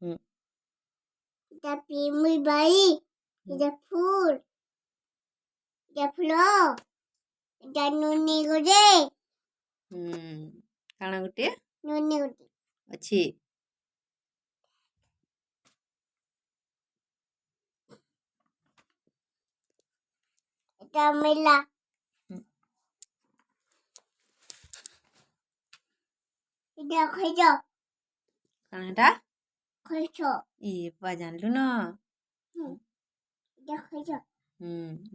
Hmm. Tapi muy baik. Ada full. Ada flow. Ada nuni gede. କାଣା ଗୋଟିଏ Nuni gede. ଅଛି? Ada mela. Ada kerja. କାଣା ହେଟା? Kerja. ଇ ବାପା ଜାଣିଲୁ ନା? Ada kerja.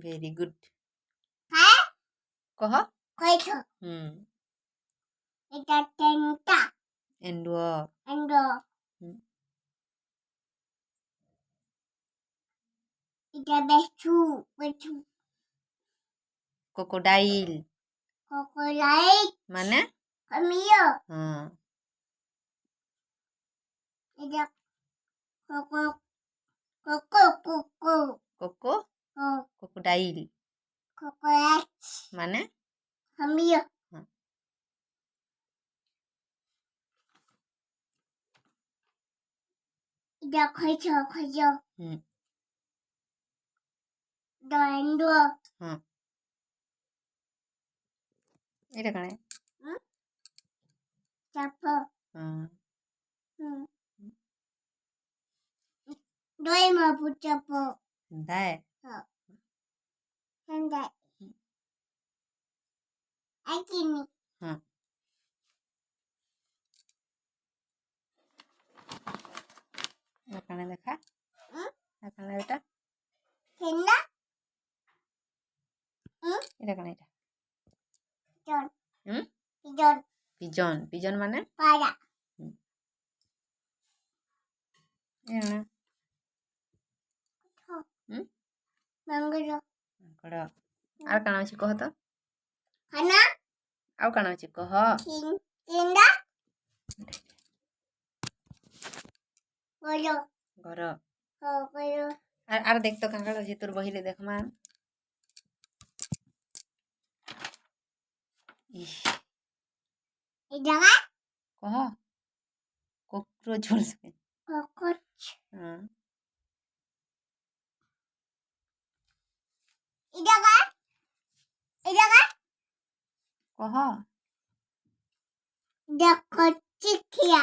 Very good. Hah? କହ। Kerja. Ada tenta. ଏଣ୍ଡୁଅ। Ando. Ada becu. Becu. Crocodile Krokodil. ମାନେ? Kamio. ହଁ। Ada koko. କୋକୋ କ୍ରୋକୋଡାଇଲ୍ Krokodil. ମାନେ? Kamio. ହଁ। Ada kerja. Ada ando. ହଁ। ଏଇଟା କାଣା? Capo. ହଁ। Doi mau capo. ହେନ୍ତା ଏ? Hendak. Aki ni. ହଁ। ଏଇଟା କାଣା ଦେଖା? ଏଇଟା କାଣା ଏଇଟା? Hendak. ଏଇଟା କାଣା ଏଇଟା? Pigeon. ହୁଁ? Pigeon. ପିଜନ୍। ପିଜନ୍ ମାନେ? Pada. ଏଇଟା କାଣା? Mangga. ମାଙ୍କଡ଼। ଆଉ କାଣା ଅଛି କହ ତ? Hana. ଆଉ କାଣା ଅଛି କହ? Kinda. Goyo. ଘର। Goyo. ଆର ଦେଖ ତ କାଣା କାଣା ଅଛି ତୋର ବହିରେ ଦେଖମା। Idaga. କହ। କୋକ୍ରୋଚ୍। Cockroach. ହଁ। Idaga. Idaga. କହ। Dakochikia.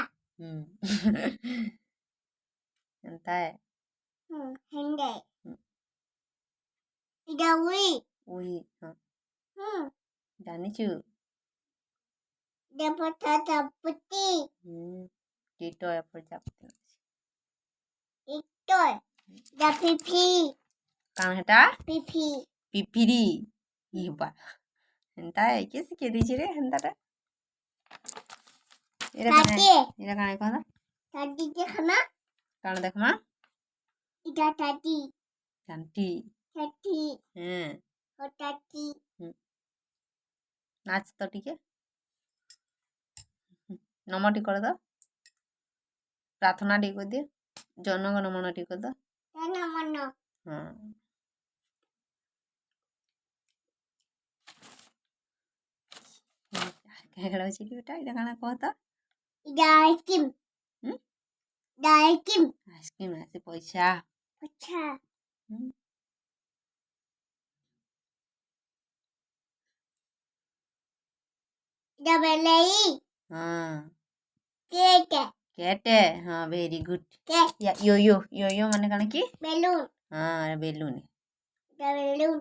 ଏନ୍ତା ଏ? Hende. Idawi. ଉଇ। ହଁ। ଜାଣିଛୁ? Dapatata putih. କୀଟ ପ୍ରଜାପତି ଅଛି। Itu. Da pipi. କାଣା ହେଟା? Pipi. ପିପିରି। ଇ ବା ହେନ୍ତା ଏ? କିଏ ଶିଖେଇ ଦେଇଛି ରେ ହେନ୍ତାଟା? ଏଇଟା କାଣା? Tadi. ଏଇଟା କାଣା କହ ତ? Tadi dia kena. କାଣା ଦେଖମା? Ida tadi. ଘାଣ୍ଟି। Tadi. ହଁ। Oh tadi. ନାଚ ତ ଟିକେ। ନମ ଟିକେ କରିଦ। ପ୍ରାର୍ଥନା ଟିକେ କରିଦିଏ। ଜନଗଣ ମନ ଟିକେ କରିଦ। Mana mana. ହଁ। ଖେଳ ଅଛି କି ବେଟା? ଏଇଟା କାଣା କହ ତ? Ida ice cream. Ida ice cream. Ice cream ଆସି ପଇସା। Pecah. Ida belai. ହଁ। Kete. କେଟେ। ହଁ ଭେରି ଗୁଡ୍। Ket. ୟୋ ୟୋ ୟୋ ୟୋ ମାନେ କାଣା କି? Balloon. ହଁ ବେଲୁନ। Ida balloon.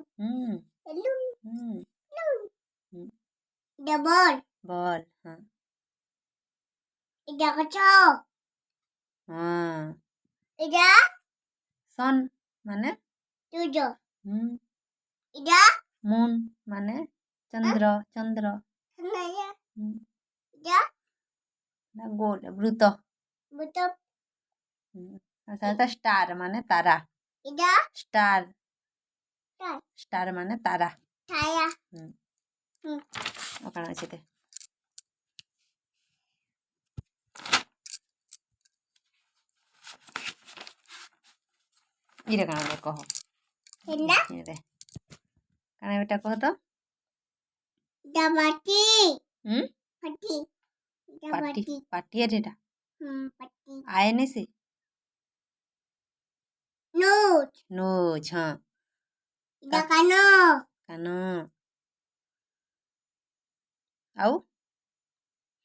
Balloon. ହୁଁ। Ida ball. ବଲ୍। ହଁ। Ida kacau. ହଁ। Ida ସନ୍ ମାନେ? tujuh. ହୁଁ। Ida ମୁନ୍ ମାନେ? ଚନ୍ଦ୍ର। ଚନ୍ଦ୍ର। senaya. Ida ଗୋଲ ବୃତ। betul. ଷ୍ଟାର ମାନେ ତାରା। Ida star. tak. ଷ୍ଟାର ମାନେ ତାରା। Saya. ଆଉ କାଣା ଅଛି ଦେ? ଇରେ କାଣା ଦେ କହ? Hendak. ଦେ କାଣା ବେଟା କହ ତ? Ida mati. ପାଟି Mati. Ida ପାଟି mati. ପାଟି ଏଟା। Mati. ଆଏନି ସେ? Nose. nose हाँ Ida kano. कान आउ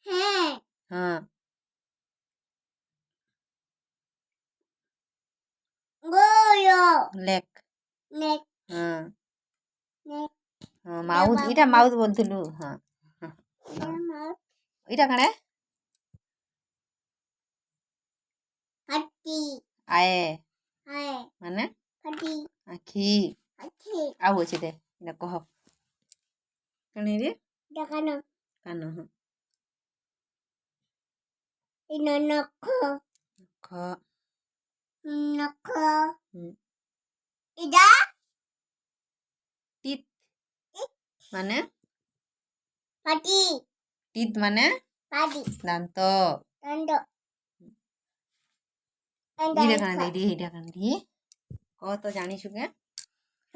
Head. हाँ Goyo. Lake Neck. हाँ Neck. हाँ माउथ इटा माउथ बोलथिलु हाँ हाँ Ida mouth. इटा कणे Hati. आए Hai. माने Hati. आखी Hati. आउ अछि दे इटा कह कणे रे Ida kano. कान हाँ Ida nako. ख Nako. हम्म, Ida. टीथ माने Hati. टीथ माने Hati. दांत Tando. Tando. इटा कणे दे इटा कणे दे कह तो जानी छुके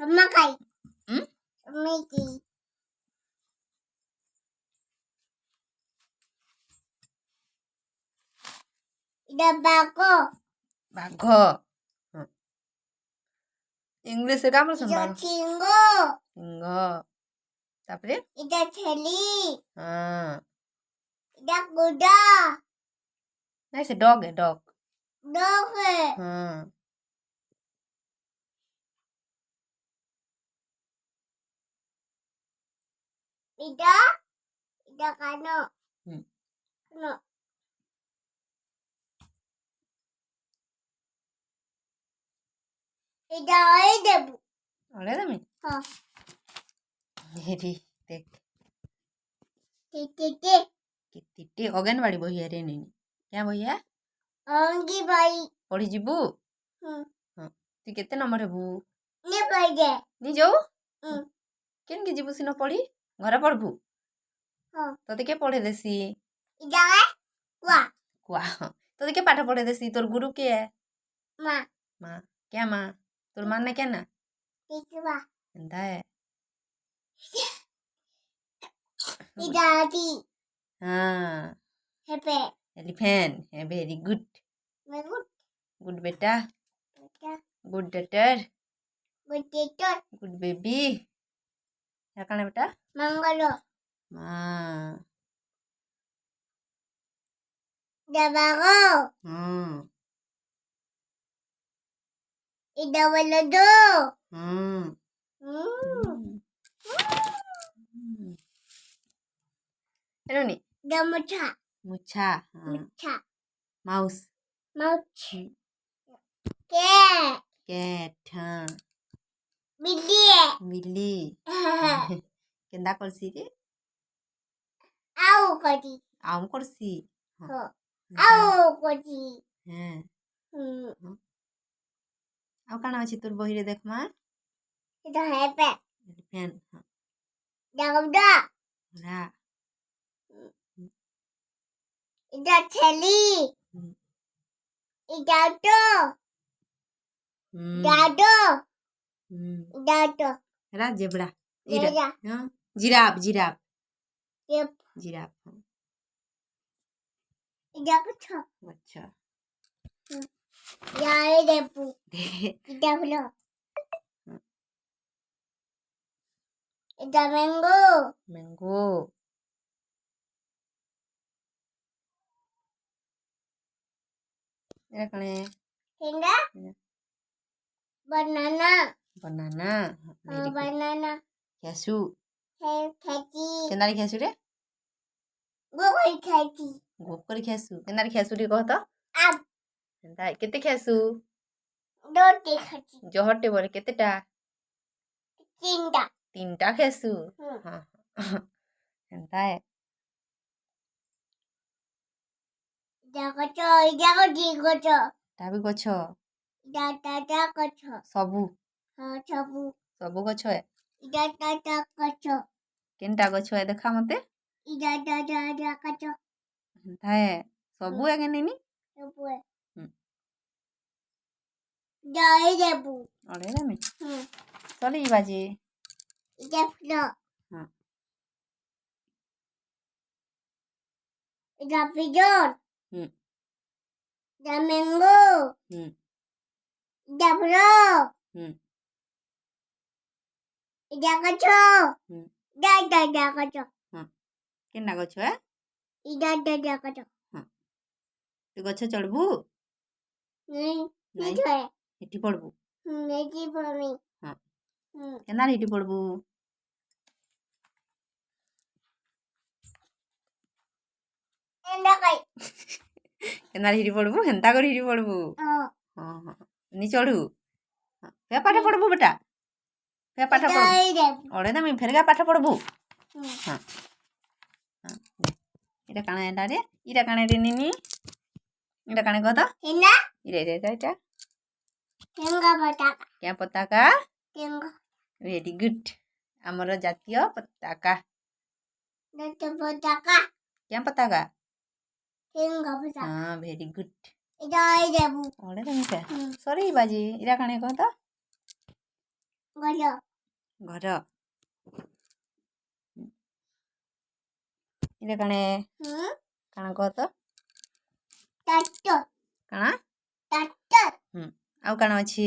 Sama kai. हम Miki. Ida bako. बाघ हाँ इंग्लिश रे का बोल Ida संभाल chingo. सिंह तापरे Ida cheli. हाँ Ida kuda. नहीं से डॉग है डॉग Dog hai. हाँ Ida. Ida kano. हम्म, Kano. Ida oi debu. अरे दमी Ha. हेरी देख Titi. कितनी अगनवाड़ी बही है रे नहीं क्या भैया Ongi bai. पढ़ी जीबू Hmm. हाँ तू केते नंबर हेबू Ne bai je. नी जाऊ Hmm. केन के जीबू सिना पढ़ी घर पढ़बू Ha. तोते के पढ़े देसी Ida ai. Wa. कुआ तोते के पाठ पढ़े देसी तोर गुरु के है Ma. माँ क्या माँ तोर माँ ने क्या ना Titi wa. एंदा है Ida ati. हाँ Hepe. एलिफेंट है वेरी गुड Megut. गुड बेटा Ida. Good daughter Gutitor. Good baby क्या कहना बेटा Mangalo. माँ Ida bago. हाँ Ida walado. हाँ Hmm. हेलो नी Ida mucha. मुच्छा हाँ Mucha. Mouse Mouch. Cat. Cat हाँ Billy. बिल्ली केंदा करसी रे Au kodi. आम करसी Ho. Au kodi. हैं Hmm. आउ काना अछि तोर बही रे देख मा Ida hepe. एलिफेंट हाँ Ida uda. रा Ida cheli. Hmm, Ida to. Dado. Hmm, Dado. रा जेबड़ा इरा Jeda. हाँ जिराफ जिराफ Yep. जिराफ हाँ Ida kucho. अच्छा Ida debu. Ida flo. Ida mango. Mango एरा कणे Hinda. Banana. Banana very good Banana. Cashew Hey, catchy. केंदारी cashew रे Go catchy. गोप कर कैसू केंदारी cashew रे कह तो Up. एंदा केते कैसू Doti catchy. जहटे बोले केतेटा Tinda. तीनटा कैसू Hmm. हाँ एंदा है Ida kucho. Ida kodi kucho. ताबी गछ Ida tata kucho. सबू Ha chabu. सबू गछ है Ida tata kucho. केनटा गछ है देखा मते Ida tata kucho. एंदा है सबू है केनेनी Debu. Hmm. Ida debu. अरे रे में Hmm. चली बाजी Ida flo. हाँ Ida pigeon. हम्म Ida mango. हम्म Dabro. ହୁଁ Dagacho. ହୁଁ Dagacho. ହଁ କେନ୍ଟା ଗଛ Dagacho. ହଁ ତୁ ଗଛ ଚଢ଼ବୁ ନାଇଁ ହେଠି ପଢ଼ବୁ ହଁ କେନ୍ତା ହେଠି ପଢ଼ବୁ କେନ୍ତା ହେଠି ପଢ଼ବୁ ହେନ୍ତା କରି ହେଠି ପଢ଼ବୁ ହଁ ହଁ ନି ଚଢ଼ୁ ଫେର୍ ପାଠ ପଢ଼ବୁ ବେଟା ଫେର୍ ପାଠ ପଢ଼ବୁ ଅଢ଼େଇ ଦେମି ଫେର୍ ପାଠ ପଢ଼ବୁ ହଁ ଏଇଟା କାଣା ଏଟା ରେ ଇଟା କାଣା ରେ ନିନି ଏଟା କାଣା କହ ତ ଇଟା ଇଟା ଇଟା କେଁ ପତାକା ଭେରି ଗୁଡ୍ ଆମର ଜାତୀୟ ପତାକା କେଁ ପତାକା ହଁ ଭେରି ଗୁଡ୍ ଅଢ଼େଇ ଦେମି ଫେର୍ ସରି ବାଜି ଇଟା କାଣା କହ ତ ଘର ଇଟା କାଣା କାଣା କହ ତ କାଣା ଆଉ କାଣା ଅଛି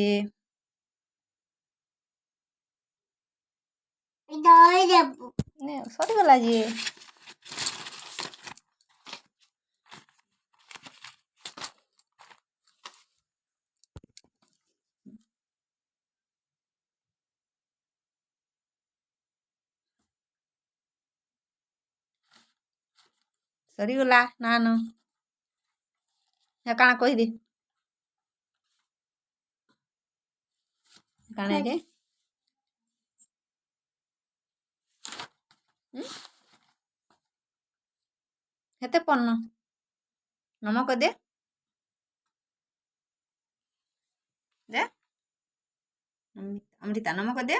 ସରିଗଲା ଯେ ସରିଗଲା ନା କାଣା କହିଦେ କାଣା ଯେ ହେତେ ପଢ଼ନ ନମକ ଦେ ଅମୃତା ନମକ ଦେ